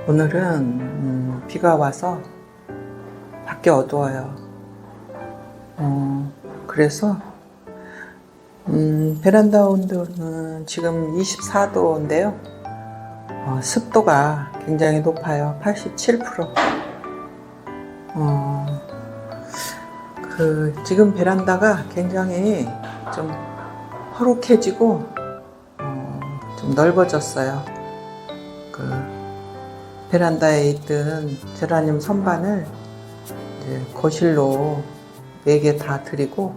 오늘은 비가 와서 밖에 어두워요. 그래서 베란다 온도는 지금 24도인데요. 습도가 굉장히 높아요. 87%. 지금 베란다가 굉장히 좀 허룩해지고 좀 넓어졌어요. 베란다에 있던 제라늄 선반을 이제 거실로 4개 다 드리고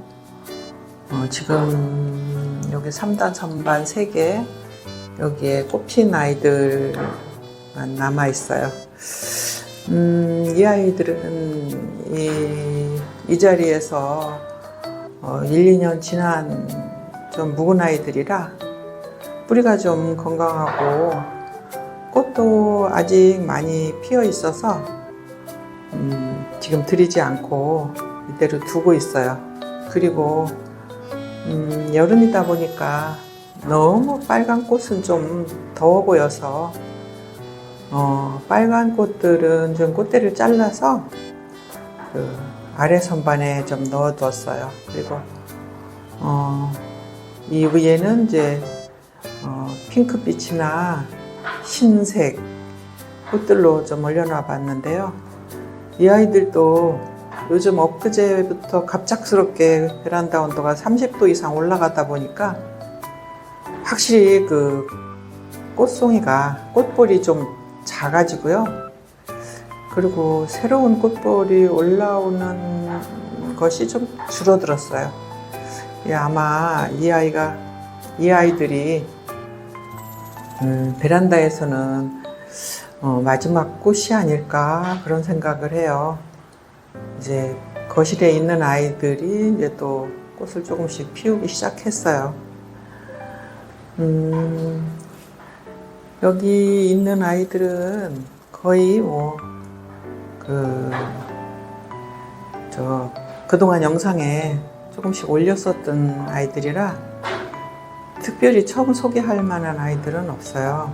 지금 여기 3단 선반 3개, 여기에 꽃핀 아이들만 남아 있어요. 이 아이들은 이 자리에서 1, 2년 지난 좀 묵은 아이들이라 뿌리가 좀 건강하고 꽃도 아직 많이 피어 있어서 지금 들이지 않고 이대로 두고 있어요. 그리고 여름이다 보니까 너무 빨간 꽃은 좀 더워 보여서 빨간 꽃들은 좀 꽃대를 잘라서 아래 선반에 좀 넣어뒀어요. 그리고 이 위에는 이제 핑크빛이나 흰색 꽃들로 좀 올려놔 봤는데요. 이 아이들도 요즘 엊그제부터 갑작스럽게 베란다 온도가 30도 이상 올라가다 보니까 확실히 그 꽃송이가, 꽃볼이 좀 작아지고요. 그리고 새로운 꽃볼이 올라오는 것이 좀 줄어들었어요. 아마 이 아이들이 베란다에서는 마지막 꽃이 아닐까 그런 생각을 해요. 이제 거실에 있는 아이들이 이제 또 꽃을 조금씩 피우기 시작했어요. 여기 있는 아이들은 거의 그동안 영상에 조금씩 올렸었던 아이들이라 특별히 처음 소개할 만한 아이들은 없어요.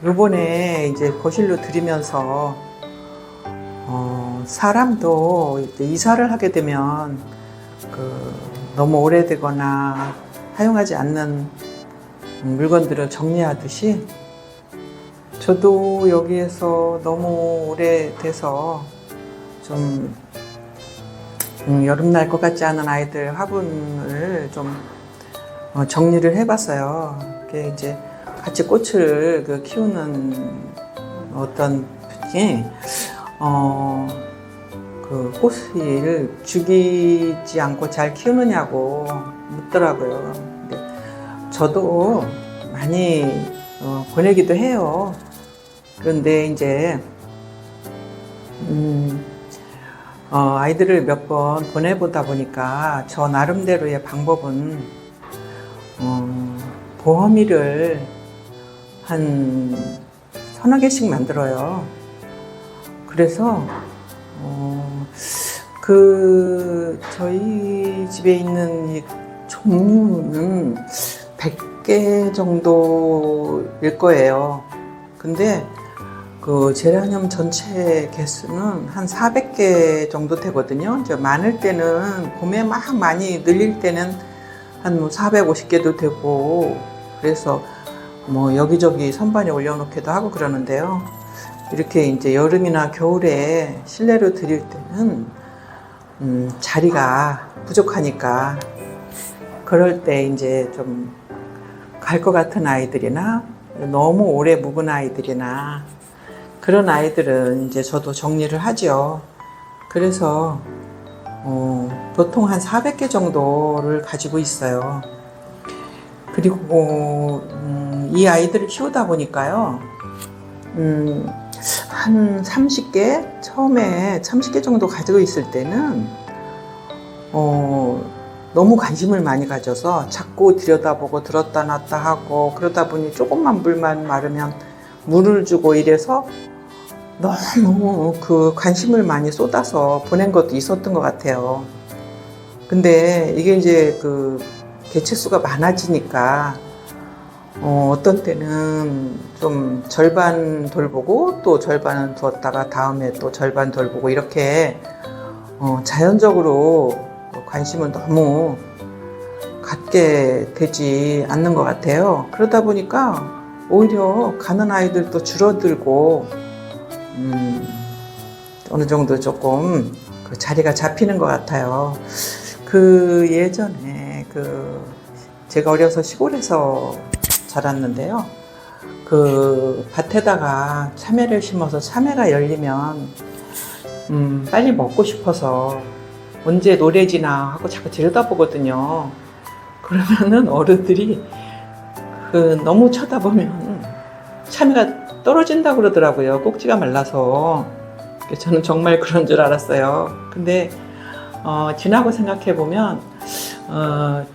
요번에 이제 거실로 들이면서 사람도 이제 이사를 하게 되면 너무 오래되거나 사용하지 않는 물건들을 정리하듯이 저도 여기에서 너무 오래돼서 좀 여름 날 것 같지 않은 아이들 화분을 좀 정리를 해봤어요. 그게 이제 같이 꽃을 키우는 어떤 분이 그 꽃을 죽이지 않고 잘 키우느냐고 묻더라고요. 근데 저도 많이 보내기도 해요. 그런데 이제 아이들을 몇 번 보내보다 보니까 저 나름대로의 방법은 보험이를 한 서너 개씩 만들어요. 그래서 저희 집에 있는 이 종류는 100개 정도일 거예요. 근데 제라늄 전체 개수는 한 400개 정도 되거든요. 이제 많을 때는 봄에 막 많이 늘릴 때는 한 450개도 되고, 그래서 여기저기 선반에 올려놓기도 하고 그러는데요. 이렇게 이제 여름이나 겨울에 실내로 드릴 때는 자리가 부족하니까 그럴 때 이제 좀 갈 것 같은 아이들이나 너무 오래 묵은 아이들이나 그런 아이들은 이제 저도 정리를 하죠. 그래서 보통 한 400개 정도를 가지고 있어요. 그리고 이 아이들을 키우다 보니까요, 한 30개, 처음에 30개 정도 가지고 있을 때는 너무 관심을 많이 가져서 자꾸 들여다보고 들었다 놨다 하고, 그러다 보니 조금만 물만 마르면 물을 주고 이래서 너무 관심을 많이 쏟아서 보낸 것도 있었던 것 같아요. 근데 이게 이제 개체수가 많아지니까 어떤 때는 좀 절반 돌보고 또 절반은 두었다가 다음에 또 절반 돌보고 이렇게 자연적으로 관심을 너무 갖게 되지 않는 것 같아요. 그러다 보니까 오히려 가는 아이들도 줄어들고 어느 정도 조금 그 자리가 잡히는 것 같아요. 그 예전에 제가 어려서 시골에서 자랐는데요. 그 밭에다가 참외를 심어서 참외가 열리면 빨리 먹고 싶어서 언제 노래지나 하고 자꾸 들여다보거든요. 그러면은 어른들이 너무 쳐다보면 참외가 떨어진다고 그러더라고요. 꼭지가 말라서. 저는 정말 그런 줄 알았어요. 근데 지나고 생각해 보면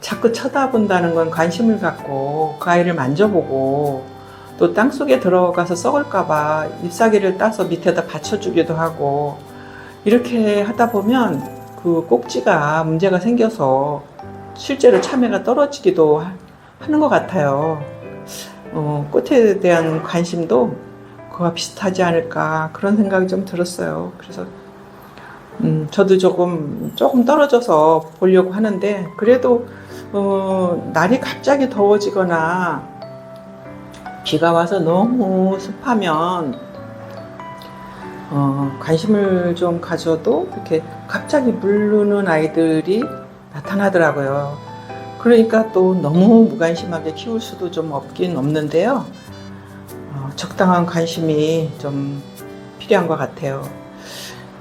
자꾸 쳐다본다는 건 관심을 갖고 그 아이를 만져보고 또 땅속에 들어가서 썩을까봐 잎사귀를 따서 밑에다 받쳐주기도 하고 이렇게 하다 보면 그 꼭지가 문제가 생겨서 실제로 참외가 떨어지기도 하는 것 같아요. 꽃에 대한 관심도 그와 비슷하지 않을까 그런 생각이 좀 들었어요. 그래서 저도 조금 떨어져서 보려고 하는데 그래도 날이 갑자기 더워지거나 비가 와서 너무 습하면 관심을 좀 가져도 이렇게 갑자기 물르는 아이들이 나타나더라고요. 그러니까 또 너무 무관심하게 키울 수도 좀 없는데요. 적당한 관심이 좀 필요한 것 같아요.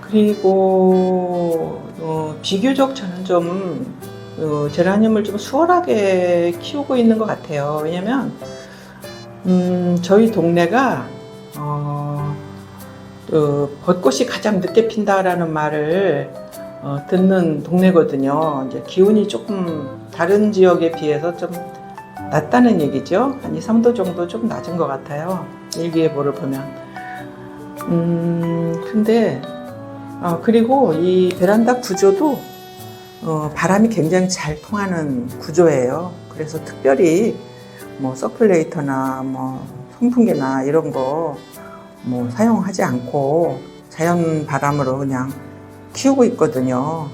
그리고 비교적 저는 좀 제라늄을 좀 수월하게 키우고 있는 것 같아요. 왜냐면 저희 동네가 벚꽃이 가장 늦게 핀다라는 말을 듣는 동네거든요. 이제 기온이 조금 다른 지역에 비해서 좀 낮다는 얘기죠. 한 2, 3도 정도 좀 낮은 것 같아요. 일기예보를 보면. 근데 그리고 이 베란다 구조도 바람이 굉장히 잘 통하는 구조예요. 그래서 특별히 뭐 서큘레이터나 뭐 선풍기나 이런 거 뭐 사용하지 않고 자연 바람으로 그냥 키우고 있거든요.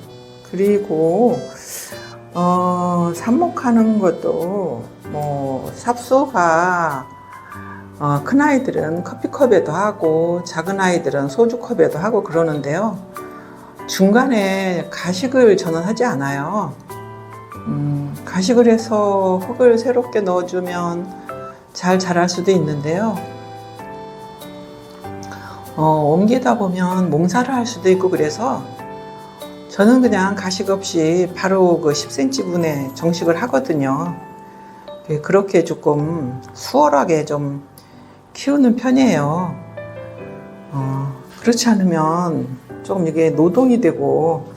그리고 삽목하는 것도 뭐 삽수가 큰 아이들은 커피컵에도 하고 작은 아이들은 소주컵에도 하고 그러는데요. 중간에 가식을 저는 하지 않아요. 가식을 해서 흙을 새롭게 넣어주면 잘 자랄 수도 있는데요. 옮기다 보면 몸살을 할 수도 있고 그래서 저는 그냥 가식 없이 바로 그 10cm 분에 정식을 하거든요. 그렇게 조금 수월하게 좀 키우는 편이에요. 그렇지 않으면 조금 이게 노동이 되고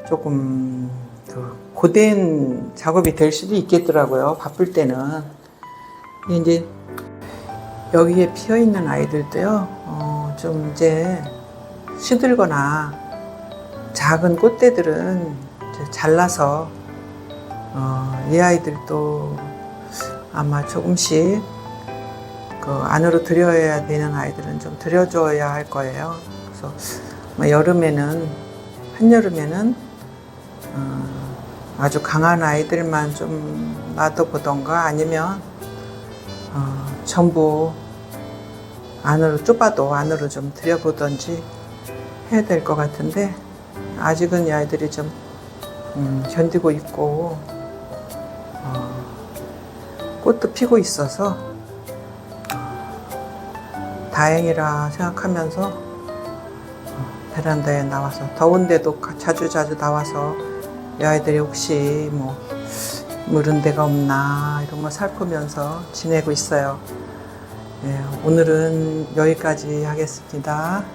조금 고된 작업이 될 수도 있겠더라고요. 바쁠 때는. 이제 여기에 피어 있는 아이들도요. 좀 이제 시들거나 작은 꽃대들은 잘라서 이 아이들도 아마 조금씩 그 안으로 들여야 되는 아이들은 좀 들여줘야 할 거예요. 그래서 여름에는 한여름에는 아주 강한 아이들만 좀 놔둬보던가 아니면 전부 안으로 좁아도 안으로 좀 들여보던지 해야 될 것 같은데 아직은 이 아이들이 좀 견디고 있고 꽃도 피고 있어서 다행이라 생각하면서 베란다에 나와서 더운데도 자주 나와서 이 아이들이 혹시 뭐 물은 데가 없나 이런 거 살피면서 지내고 있어요. 네, 오늘은 여기까지 하겠습니다.